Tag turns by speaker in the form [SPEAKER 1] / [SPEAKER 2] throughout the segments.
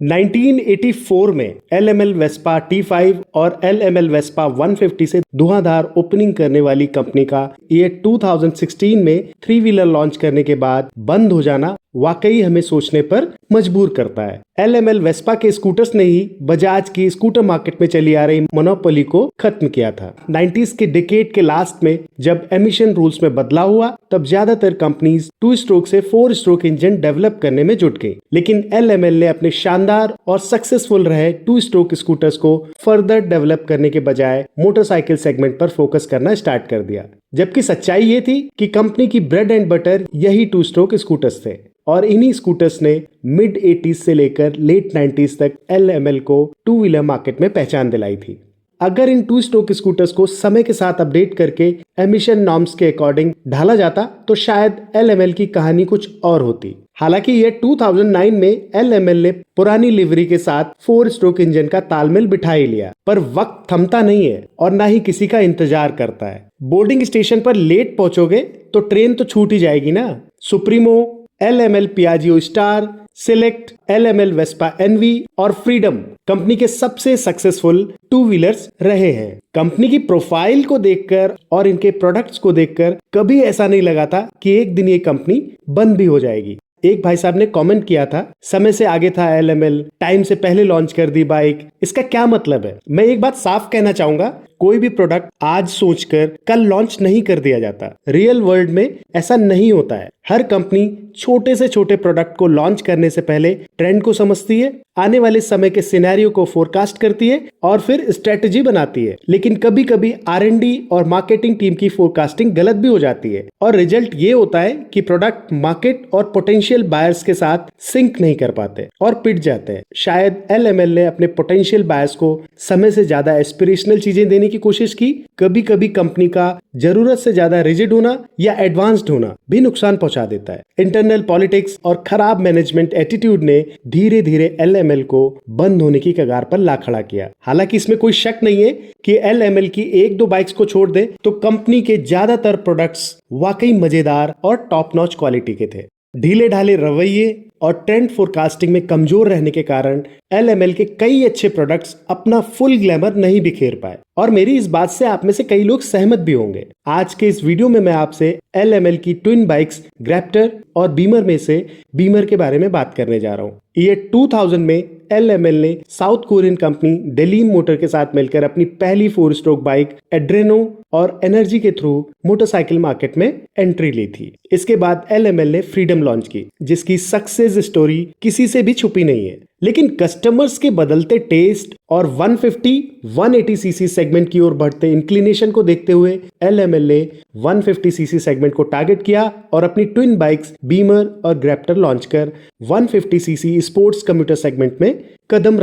[SPEAKER 1] 1984 में LML Vespa T5 और LML Vespa 150 से धुआंधार ओपनिंग करने वाली कंपनी का ये 2016 में थ्री व्हीलर लॉन्च करने के बाद बंद हो जाना वाकई हमें सोचने पर मजबूर करता है। LML वेस्पा के स्कूटर्स ने ही बजाज की स्कूटर मार्केट में चली आ रही मोनोपोली को खत्म किया था। 90s के डिकेड के लास्ट में जब एमिशन रूल्स में बदलाव हुआ तब ज्यादातर कंपनीज 2 स्ट्रोक से 4 स्ट्रोक इंजन डेवलप करने में जुट गई, लेकिन LML ने अपने शानदार और सक्सेसफुल रहे 2 स्ट्रोक स्कूटर्स को फर्दर डेवलप करने के बजाय मोटरसाइकिल सेगमेंट पर फोकस करना स्टार्ट कर दिया। जबकि सच्चाई ये थी कि कंपनी की ब्रेड एंड बटर यही 2 स्ट्रोक स्कूटर्स थे और इन्हीं स्कूटर्स ने मिड 80s से लेकर लेट 90s तक LML को 2 व्हीलर मार्केट में पहचान दिलाई थी। अगर इन 2 स्ट्रोक स्कूटर्स को समय के साथ अपडेट करके एमिशन नॉर्म्स के अकॉर्डिंग ढाला जाता तो शायद LML की कहानी कुछ और होती। हालांकि ये 2009 में LML ने पुरानी लिवरी के साथ 4 स्ट्रोक इंजन का तालमेल बिठा ही लिया, पर वक्त थमता नहीं है और ना ही किसी का इंतजार करता है। बोर्डिंग स्टेशन पर लेट पहुंचोगे तो ट्रेन तो छूट ही जाएगी ना। Supremo, LML Piaggio star, select, LML Vespa NV और फ्रीडम कंपनी के सबसे सक्सेसफुल 2 व्हीलर्स रहे हैं। कंपनी की प्रोफाइल को देखकर और इनके प्रोडक्ट्स को देखकर कभी ऐसा नहीं लगा था कि एक दिन ये कंपनी बंद भी हो जाएगी। एक भाई साहब ने कमेंट किया था, समय से आगे था LML, टाइम से पहले लॉन्च कर दी बाइक। इसका क्या मतलब है? मैं एक बात साफ कहना चाहूंगा, कोई भी प्रोडक्ट आज सोचकर कल लॉन्च नहीं कर दिया जाता। रियल वर्ल्ड में ऐसा नहीं होता है। हर कंपनी छोटे से छोटे प्रोडक्ट को लॉन्च करने से पहले ट्रेंड को समझती है, आने वाले समय के सिनेरियो को फोरकास्ट करती है और फिर स्ट्रेटजी बनाती है। लेकिन कभी कभी R&D और मार्केटिंग टीम की फोरकास्टिंग गलत भी हो जाती है और रिजल्ट ये होता है कि प्रोडक्ट मार्केट और पोटेंशियल बायर्स के साथ सिंक नहीं कर पाते और पिट जाते हैं। शायद LML ने अपने पोटेंशियल बायर्स को समय से ज्यादा एस्पिरेशनल चीजें देने की कोशिश की। कभी कभी कंपनी का जरूरत से ज्यादा रिजिड होना या एडवांस्ड होना भी नुकसान पहुंचा देता है। इंटरनल पॉलिटिक्स और खराब मैनेजमेंट एटीट्यूड ने धीरे धीरे LML को बंद होने की कगार पर ला खड़ा किया। हालांकि इसमें कोई शक नहीं है कि LML की 1-2 बाइक्स को छोड़ दे तो कंपनी के ज्यादातर प्रोडक्ट्स वाकई मजेदार और टॉप नॉच क्वालिटी के थे। ढीले ढाले रवैये और ट्रेंड फोरकास्टिंग में कमजोर रहने के कारण LML के कई अच्छे प्रोडक्ट्स अपना फुल ग्लैमर नहीं बिखेर पाए और मेरी इस बात से आप में से कई लोग सहमत भी होंगे। आज के इस वीडियो में मैं आपसे LML की ट्विन बाइक्स ग्रैप्टर और बीमर में से बीमर के बारे में बात करने जा रहा हूँ। ये 2000 में LML ने साउथ कोरियन कंपनी डेलीम मोटर के साथ मिलकर अपनी पहली 4 स्ट्रोक बाइक एड्रेनो और एनर्जी के थ्रू मोटरसाइकिल मार्केट में एंट्री ली थी। इसके बाद LML ने फ्रीडम लॉन्च की, जिसकी सक्सेस स्टोरी किसी से भी छुपी नहीं है। लेकिन कस्टमर्स के बदलते टेस्ट और 150-180 सीसी सेगमेंट की ओर बढ़ते इंक्लिनेशन को देखते हुए LML ने 150 सीसी सेगमेंट को टारगेट किया और अपनी ट्विन बाइक्स बीमर और ग्रैप्टर लॉन्च कर 150 सीसी स्पोर्ट्स कम्यूटर सेगमेंट में कदम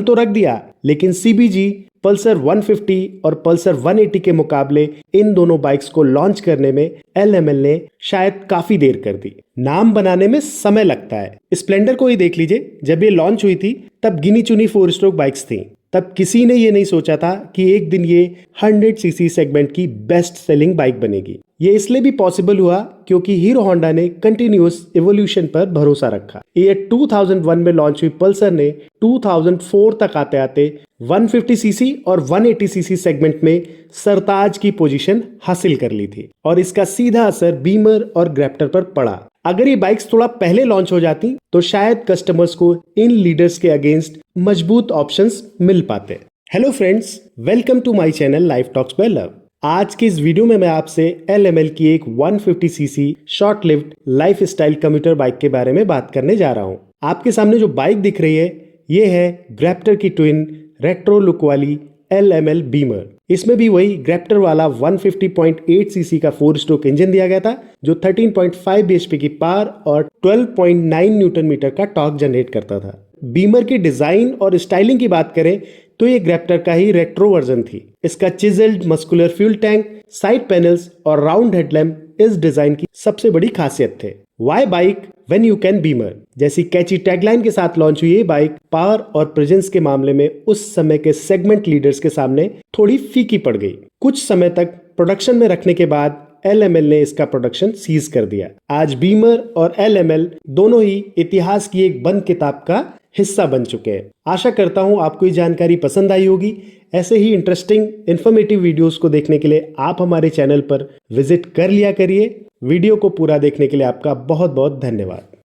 [SPEAKER 1] तो रख दिया, लेकिन CBG, पल्सर 150 और पल्सर 180 के मुकाबले इन दोनों बाइक्स को लॉन्च करने में LML ने शायद काफी देर कर दी। नाम बनाने में समय लगता है। स्प्लेंडर को ही देख लीजिए, जब ये लॉन्च हुई थी तब गिनी चुनी 4 स्ट्रोक बाइक्स थी। तब किसी ने ये नहीं सोचा था कि एक दिन ये 100 सीसी सेगमेंट की बेस्ट सेलिंग बाइक बनेगी। ये इसलिए भी पॉसिबल हुआ क्योंकि हीरो होंडा ने कंटिन्यूअस एवोल्यूशन पर भरोसा रखा। ये 2001 में लॉन्च हुई पल्सर ने 2004 तक आते आते 150 सीसी और 180 सीसी सेगमेंट में सरताज की पोजीशन हासिल कर ली थी और इसका सीधा असर बीमर और ग्रैप्टर पर पड़ा। अगर ये बाइक्स थोड़ा पहले लॉन्च हो जाती तो शायद कस्टमर्स को इन लीडर्स के अगेंस्ट मजबूत ऑप्शंस मिल पाते। Hello friends, welcome to my channel life talks by love. आज के इस वीडियो में मैं आपसे LML की एक 150 CC short lived life style commuter bike के बारे में बात करने जा रहा हूँ। आपके सामने जो बाइक दिख रही है ये है ग्रैप्टर की ट्विन रेट्रो लुक वाली LML बीमर। इसमें भी वही ग्रैप्टर वाला 150.8 सीसी का 4 स्ट्रोक इंजन दिया गया था जो 13.5 bhp की पावर और 12.9 न्यूटन मीटर का टॉर्क जनरेट करता था। बीमर की डिजाइन और स्टाइलिंग की बात करें तो ये ग्रैप्टर का ही रेट्रो वर्जन थी। इसका chiselled muscular fuel tank, side panels और राउंड हेडलैम्प इस डिजाइन की सबसे बड़ी खासियत थे। Why bike when you can Beemer जैसी कैची टैगलाइन के साथ लॉन्च हुई ये बाइक पावर और प्रेजेंस के मामले में उस समय के सेगमेंट लीडर्स के सामने थोड़ी फीकी पड़ गई। कुछ समय तक प्रोडक्शन में रखने के बाद LML ने इसका प्रोडक्शन सीज कर दिया। आज बीमर और LML दोनों ही इतिहास की एक बंद किताब का हिस्सा बन चुके हैं। आशा करता हूं आपको ये जानकारी पसंद आई होगी। ऐसे ही इंटरेस्टिंग इन्फॉर्मेटिव वीडियोस को देखने के लिए आप हमारे चैनल पर विजिट कर लिया करिए। वीडियो को पूरा देखने के लिए आपका बहुत बहुत धन्यवाद।